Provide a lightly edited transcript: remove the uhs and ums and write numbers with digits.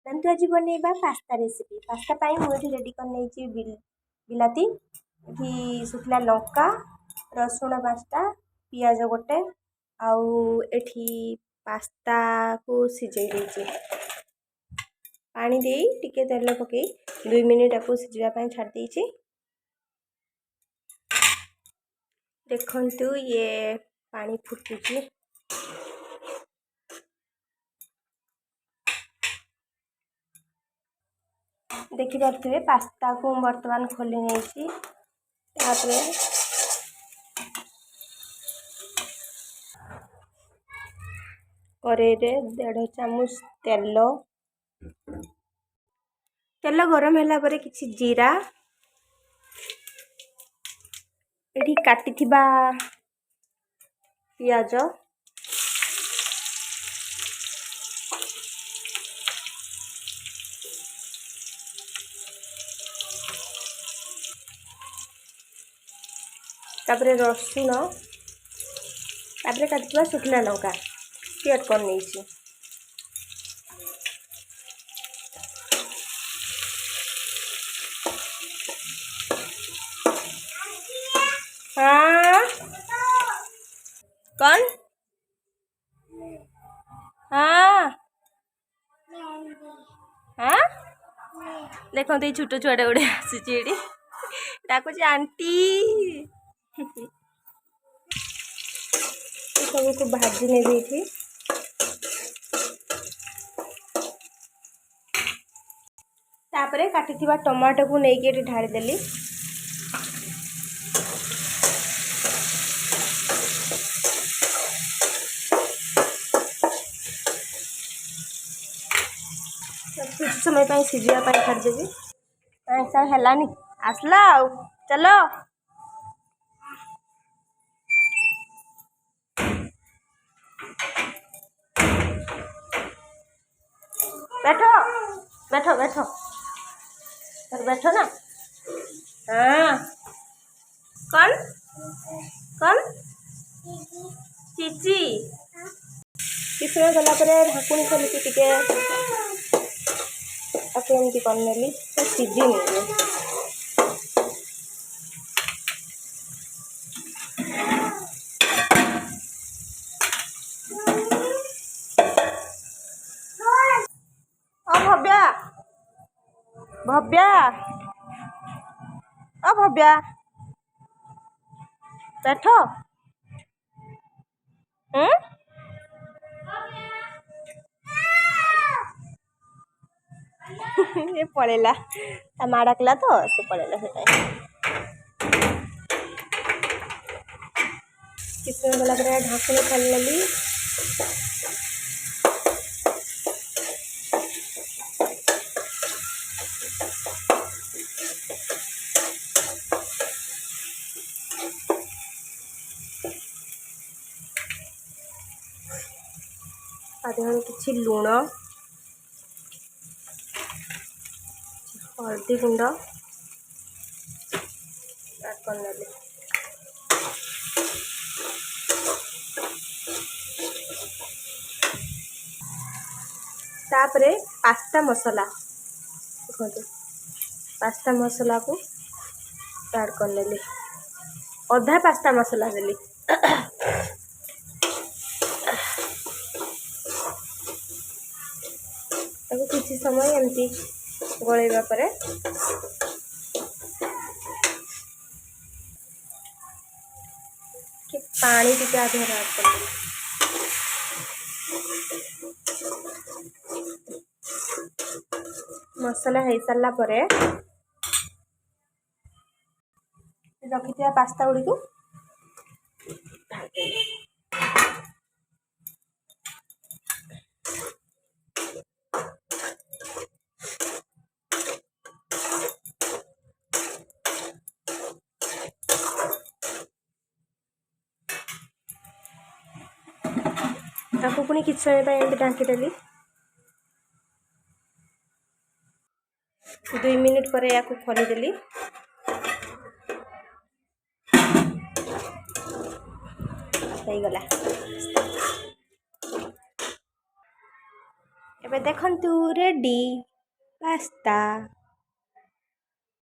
तो आज बनैबा pasta recipe. Pasta पाई मुझे रेडी कर नहीं बिलाती ये सुखला लंका रसुण 5टा पियाज गोटे आउ एठी पास्ता को सिझे देछि पानी दे टिके तेल पकई 2 मिनिट आपको सिझापी छाड़ देछि। देखंतु ये पानी फुटुची देखि पारे पास्ता को बर्तमान खोली नहीं कड़े 1.5 चामच तेल गरम है पर किछि जीरा एठी काटी थिबा पियाज तापरे रसुण तापरे काटिथिबा सुखला लंका पेट कर नहीं हाँ कौन हाँ हाँ देखो तो छोट छुआटा गोटे आसूची डाकुची आंटी सब को भाजी नहीं देती तापरे काटिथिबा टमाटो को लेके ढाड़ी देली कुछ समय पर सीझा छाड़देवी ऐसा है आसला चलो बैठो बैठो बैठो सर बैठो ना। हाँ कौन कौन चीची किस समय गला ढाकुणी खोलिकी टिके एमती करनेली तो सीझी नहीं भव्या भव्या भव्या बैठो ये पड़ेला माँ डाकला तो से पड़ेला से किस गला ढाकुणी खोलनेली आधे किसी लुण हल्दी गुंड करनेली तापरे पास्ता मसला देखो पास्ता मसला को ऐड करनेली अधा पास्ता मसला देली किसी समय एमती गलैबा परे कि पानी टिके आधे ऐड कर मसला हो सारा पर रखि पास्ता गुड़ी को ताको पुणी किसी समय ढांकीदेली 2 मिनिट पर या खोलीदेली गला ଏବେ ଦେଖନ୍ତୁ ରେଡ଼ି ପାସ୍ତା।